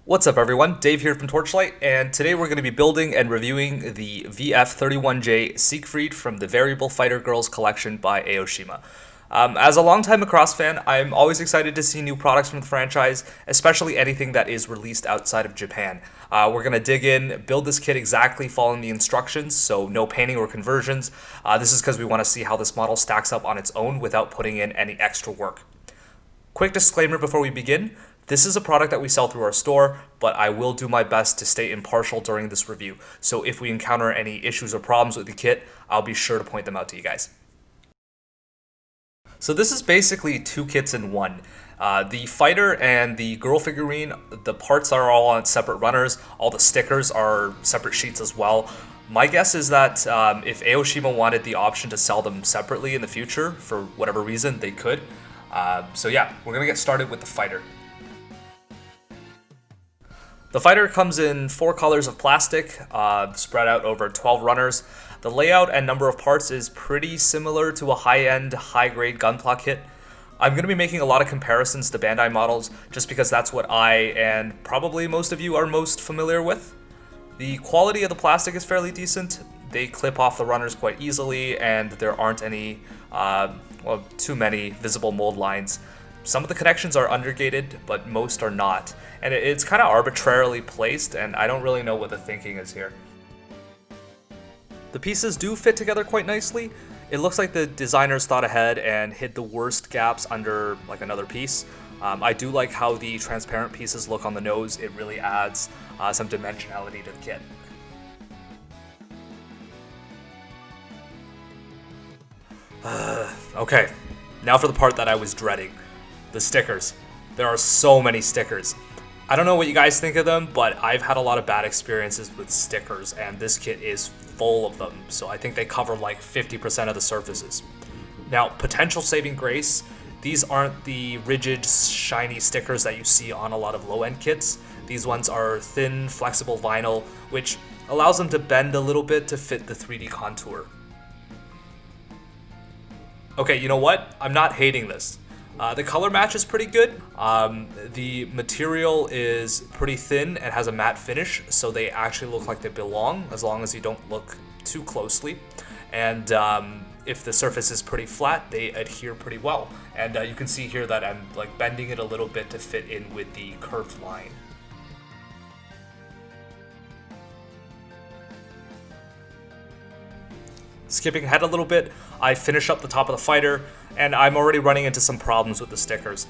What's up everyone, Dave here from Torchlight, and today we're going to be building and reviewing the VF-31J Siegfried from the Variable Fighter Girls collection by Aoshima. As a longtime Macross fan, I'm always excited to see new products from the franchise, especially anything that is released outside of Japan. We're going to dig in, build this kit exactly following the instructions, so no painting or conversions. This is because we want to see how this model stacks up on its own without putting in any extra work. Quick disclaimer before we begin. This is a product that we sell through our store, but I will do my best to stay impartial during this review. So if we encounter any issues or problems with the kit, I'll be sure to point them out to you guys. So this is basically two kits in one. The fighter and the girl figurine, the parts are all on separate runners. All the stickers are separate sheets as well. My guess is that if Aoshima wanted the option to sell them separately in the future, for whatever reason, they could. So yeah, we're going to get started with the fighter. The fighter comes in 4 colors of plastic, spread out over 12 runners. The layout and number of parts is pretty similar to a high-end, high-grade Gunpla kit. I'm going to be making a lot of comparisons to Bandai models, just because that's what I, and probably most of you, are most familiar with. The quality of the plastic is fairly decent. They clip off the runners quite easily, and there aren't any, too many visible mold lines. Some of the connections are undergated, but most are not. And it's kind of arbitrarily placed, and I don't really know what the thinking is here. The pieces do fit together quite nicely. It looks like the designers thought ahead and hid the worst gaps under like another piece. I do like how the transparent pieces look on the nose. It really adds some dimensionality to the kit. Okay, now for the part that I was dreading. The stickers. There are so many stickers. I don't know what you guys think of them, but I've had a lot of bad experiences with stickers, and this kit is full of them, so I think they cover like 50% of the surfaces. Now, potential saving grace, these aren't the rigid, shiny stickers that you see on a lot of low-end kits. These ones are thin, flexible vinyl, which allows them to bend a little bit to fit the 3D contour. Okay, you know what? I'm not hating this. The color match is pretty good. The material is pretty thin and has a matte finish, so they actually look like they belong as long as you don't look too closely. And if the surface is pretty flat, they adhere pretty well. And you can see here that I'm like bending it a little bit to fit in with the curved line. Skipping ahead a little bit, I finish up the top of the fighter, and I'm already running into some problems with the stickers.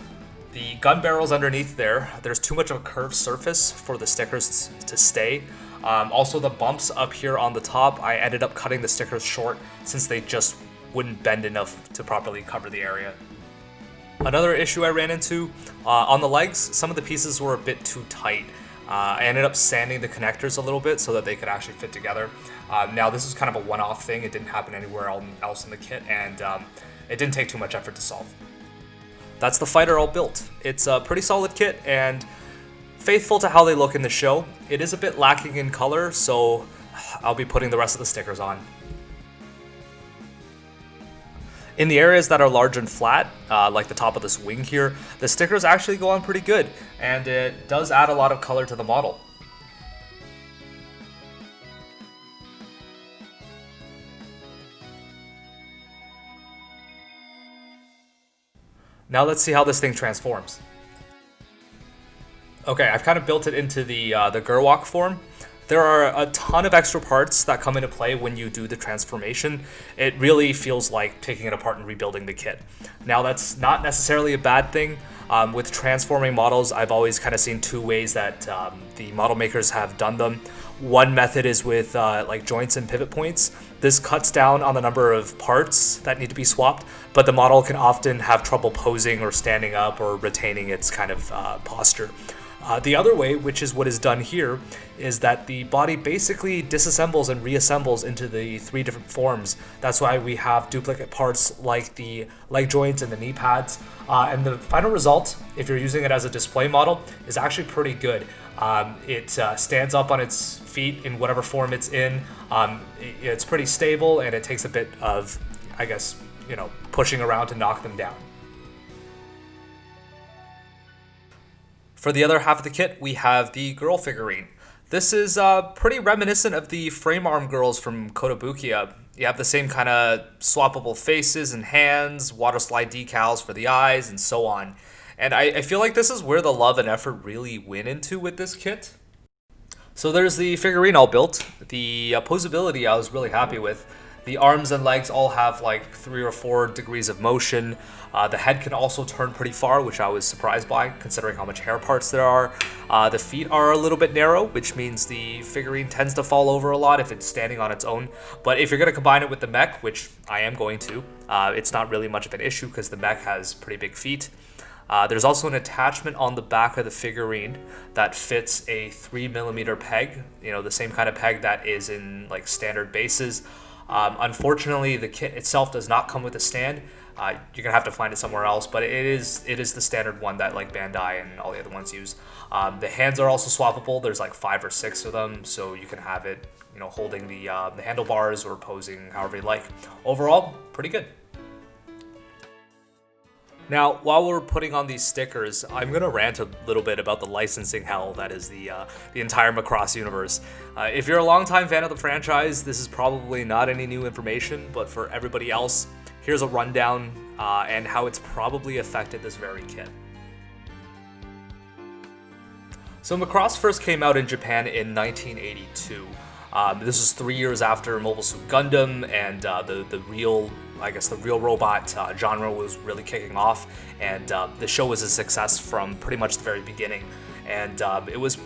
The gun barrels underneath there's too much of a curved surface for the stickers to stay. Also the bumps up here on the top, I ended up cutting the stickers short since they just wouldn't bend enough to properly cover the area. Another issue I ran into, on the legs, some of the pieces were a bit too tight. I ended up sanding the connectors a little bit so that they could actually fit together. Now this is kind of a one-off thing, it didn't happen anywhere else in the kit, and it didn't take too much effort to solve. That's the fighter all built. It's a pretty solid kit and faithful to how they look in the show. It is a bit lacking in color, so I'll be putting the rest of the stickers on. In the areas that are large and flat, like the top of this wing here, the stickers actually go on pretty good, and it does add a lot of color to the model. Now let's see how this thing transforms. Okay, I've kind of built it into the Gerwalk form. There are a ton of extra parts that come into play when you do the transformation. It really feels like taking it apart and rebuilding the kit. Now that's not necessarily a bad thing. With transforming models, I've always kind of seen two ways that the model makers have done them. One method is with like joints and pivot points. This cuts down on the number of parts that need to be swapped, but the model can often have trouble posing or standing up or retaining its kind of posture. The other way, which is what is done here, is that the body basically disassembles and reassembles into the 3 different forms. That's why we have duplicate parts like the leg joints and the knee pads. And the final result, if you're using it as a display model, is actually pretty good. It stands up on its feet in whatever form it's in. It's pretty stable, and it takes a bit of, I guess, pushing around to knock them down. For the other half of the kit, we have the girl figurine. This is pretty reminiscent of the frame arm girls from Kotobukiya. You have the same kind of swappable faces and hands, water slide decals for the eyes, and so on. And I feel like this is where the love and effort really went into with this kit. So there's the figurine all built. The posability I was really happy with. The arms and legs all have like 3 or 4 degrees of motion. The head can also turn pretty far, which I was surprised by, considering how much hair parts there are. The feet are a little bit narrow, which means the figurine tends to fall over a lot if it's standing on its own. But if you're going to combine it with the mech, which I am going to, it's not really much of an issue because the mech has pretty big feet. There's also an attachment on the back of the figurine that fits a 3mm peg, the same kind of peg that is in like standard bases. Unfortunately, the kit itself does not come with a stand. You're gonna have to find it somewhere else, but it is the standard one that like Bandai and all the other ones use. The hands are also swappable. There's like 5 or 6 of them, so you can have it, holding the handlebars or posing however you like. Overall, pretty good. Now, while we're putting on these stickers, I'm going to rant a little bit about the licensing hell that is the entire Macross universe. If you're a longtime fan of the franchise, this is probably not any new information, but for everybody else, here's a rundown and how it's probably affected this very kit. So Macross first came out in Japan in 1982. This was 3 years after Mobile Suit Gundam and the real robot genre was really kicking off, and the show was a success from pretty much the very beginning. And it was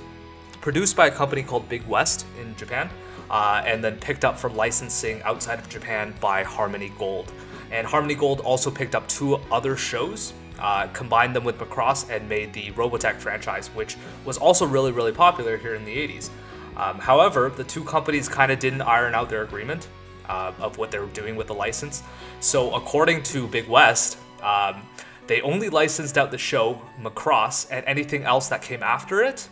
produced by a company called Big West in Japan, and then picked up for licensing outside of Japan by Harmony Gold. And Harmony Gold also picked up 2 other shows, combined them with Macross, and made the Robotech franchise, which was also really, really popular here in the 80s. However, the 2 companies kind of didn't iron out their agreement of what they were doing with the license. So according to Big West, they only licensed out the show Macross, and anything else that came after it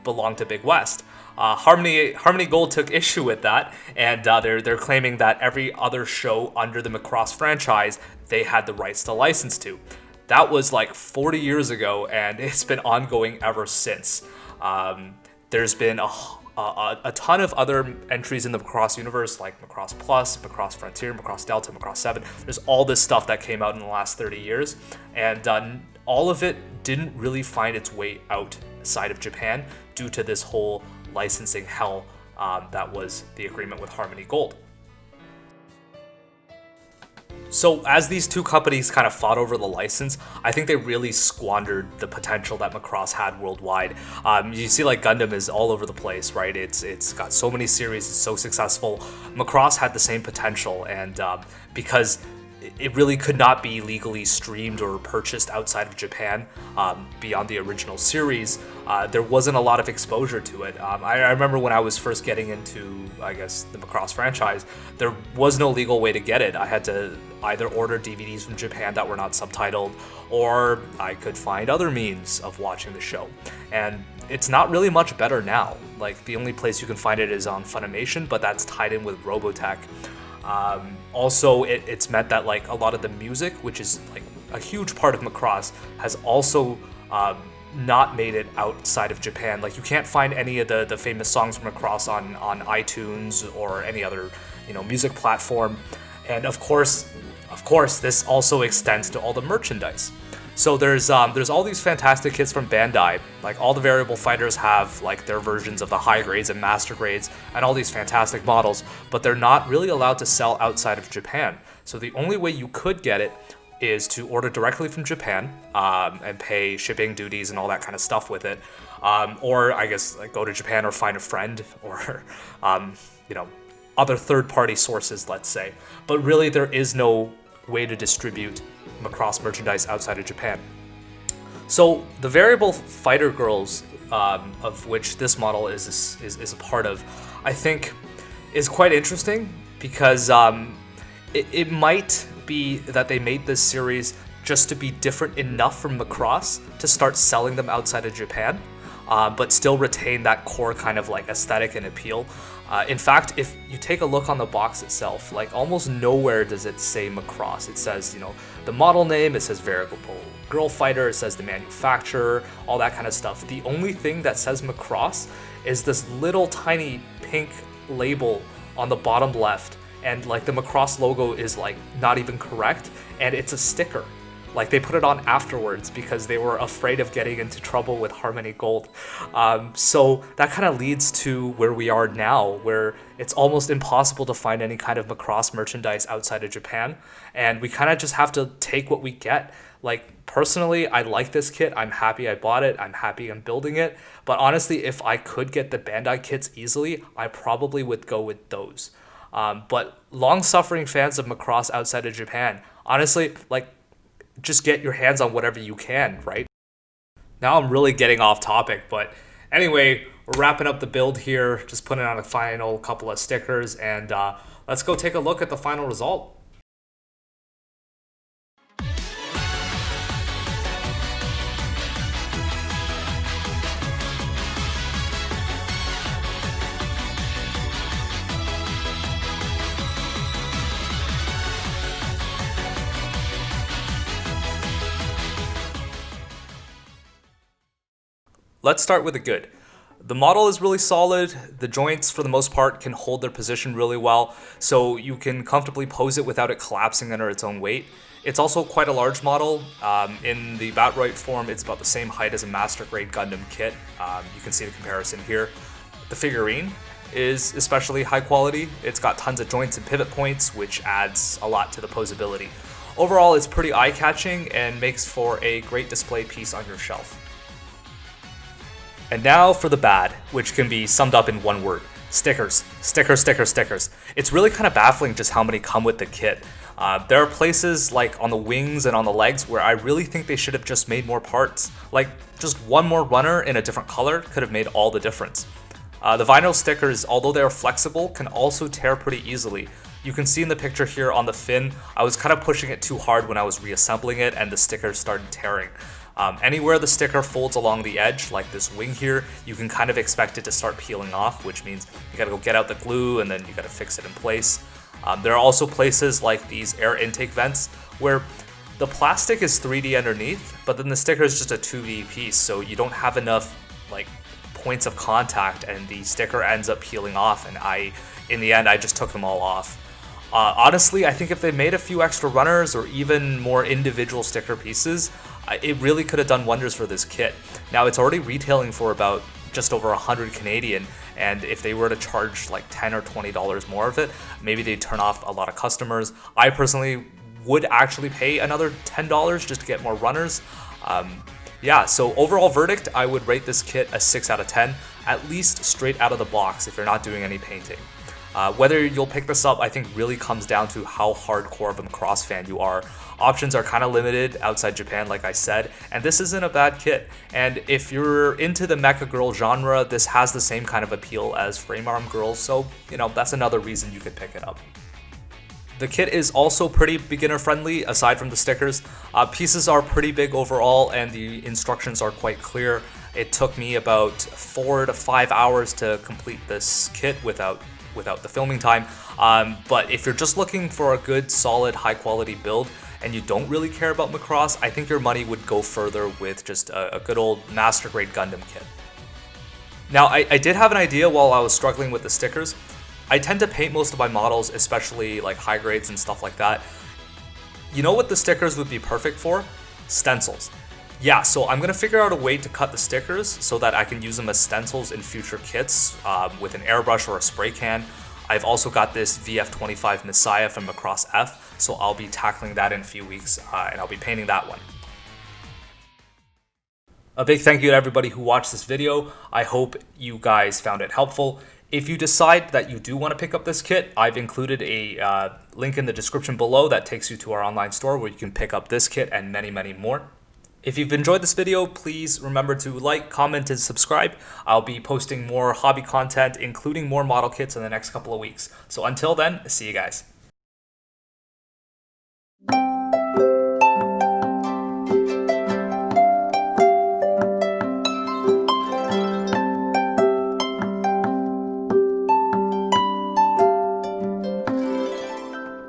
belonged to Big West. Harmony Gold took issue with that, and they're claiming that every other show under the Macross franchise they had the rights to license to. That was like 40 years ago, and it's been ongoing ever since. There's been a ton of other entries in the Macross universe, like Macross Plus, Macross Frontier, Macross Delta, Macross 7. There's all this stuff that came out in the last 30 years, and all of it didn't really find its way outside of Japan due to this whole licensing hell that was the agreement with Harmony Gold. So as these 2 companies kind of fought over the license, I think they really squandered the potential that Macross had worldwide. You see, like, Gundam is all over the place, right? It's got so many series, it's so successful. Macross had the same potential, and because it really could not be legally streamed or purchased outside of Japan beyond the original series, there wasn't a lot of exposure to it. I remember when I was first getting into, the Macross franchise, there was no legal way to get it. I had to either order DVDs from Japan that were not subtitled, or I could find other means of watching the show. And it's not really much better now. Like, the only place you can find it is on Funimation, but that's tied in with Robotech. Also, it's meant that like a lot of the music, which is like a huge part of Macross, has also not made it outside of Japan. Like, you can't find any of the famous songs from Macross on iTunes or any other music platform. And of course, this also extends to all the merchandise. So there's all these fantastic kits from Bandai. Like, all the variable fighters have like their versions of the high grades and master grades and all these fantastic models, but they're not really allowed to sell outside of Japan. So the only way you could get it is to order directly from Japan and pay shipping, duties, and all that kind of stuff with it. Or I guess like go to Japan or find a friend or other third-party sources, let's say. But really, there is no way to distribute Macross merchandise outside of Japan. So the variable fighter girls, of which this model is a part of, I think is quite interesting because it might be that they made this series just to be different enough from Macross to start selling them outside of Japan. but still retain that core kind of like aesthetic and appeal. In fact, if you take a look on the box itself, like almost nowhere does it say Macross. It says, you know, the model name, it says Variable Girl Fighter, it says the manufacturer, all that kind of stuff. The only thing that says Macross is this little tiny pink label on the bottom left, and like the Macross logo is like not even correct, and it's a sticker. Like they put it on afterwards because they were afraid of getting into trouble with Harmony Gold. So that kind of leads to where we are now, where it's almost impossible to find any kind of Macross merchandise outside of Japan. And we kind of just have to take what we get. Like personally, I like this kit. I'm happy I bought it. I'm happy I'm building it. But honestly, if I could get the Bandai kits easily, I probably would go with those. But long-suffering fans of Macross outside of Japan, honestly, like, just get your hands on whatever you can, right? Now I'm really getting off topic, but anyway, we're wrapping up the build here, just putting on a final couple of stickers, and let's go take a look at the final result. Let's start with the good. The model is really solid. The joints, for the most part, can hold their position really well, so you can comfortably pose it without it collapsing under its own weight. It's also quite a large model. In the Batroid form, it's about the same height as a Master Grade Gundam kit. You can see the comparison here. The figurine is especially high quality. It's got tons of joints and pivot points, which adds a lot to the posability. Overall, it's pretty eye-catching and makes for a great display piece on your shelf. And now for the bad, which can be summed up in one word: stickers. Stickers, stickers, stickers. It's really kind of baffling just how many come with the kit. There are places like on the wings and on the legs where I really think they should have just made more parts. Like just one more runner in a different color could have made all the difference. The vinyl stickers, although they are flexible, can also tear pretty easily. You can see in the picture here on the fin, I was kind of pushing it too hard when I was reassembling it and the stickers started tearing. Anywhere the sticker folds along the edge, like this wing here, you can kind of expect it to start peeling off, which means you gotta go get out the glue and then you gotta fix it in place. There are also places like these air intake vents where the plastic is 3D underneath, but then the sticker is just a 2D piece, so you don't have enough like points of contact and the sticker ends up peeling off, and in the end, I just took them all off. Honestly, I think if they made a few extra runners or even more individual sticker pieces, it really could have done wonders for this kit. Now, it's already retailing for about just over 100 Canadian, and if they were to charge like $10 or $20 more of it, maybe they'd turn off a lot of customers. I personally would actually pay another $10 just to get more runners. Yeah, so overall verdict, I would rate this kit a 6 out of 10, at least straight out of the box if you're not doing any painting. Whether you'll pick this up, I think really comes down to how hardcore of a Macross fan you are. Options are kind of limited outside Japan, like I said, and this isn't a bad kit. And if you're into the mecha girl genre, this has the same kind of appeal as frame arm girls, so, you know, that's another reason you could pick it up. The kit is also pretty beginner friendly, aside from the stickers. Pieces are pretty big overall, and the instructions are quite clear. It took me about 4 to 5 hours to complete this kit without the filming time, but if you're just looking for a good, solid, high-quality build and you don't really care about Macross, I think your money would go further with just a good old Master Grade Gundam kit. Now, I did have an idea while I was struggling with the stickers. I tend to paint most of my models, especially like high grades and stuff like that. You know what the stickers would be perfect for? Stencils. Yeah, so I'm going to figure out a way to cut the stickers so that I can use them as stencils in future kits with an airbrush or a spray can. I've also got this VF-25 Messiah from Macross F, so I'll be tackling that in a few weeks, and I'll be painting that one. A big thank you to everybody who watched this video. I hope you guys found it helpful. If you decide that you do want to pick up this kit, I've included a link in the description below that takes you to our online store where you can pick up this kit and many, many more. If you've enjoyed this video, please remember to like, comment, and subscribe. I'll be posting more hobby content, including more model kits in the next couple of weeks. So until then, see you guys.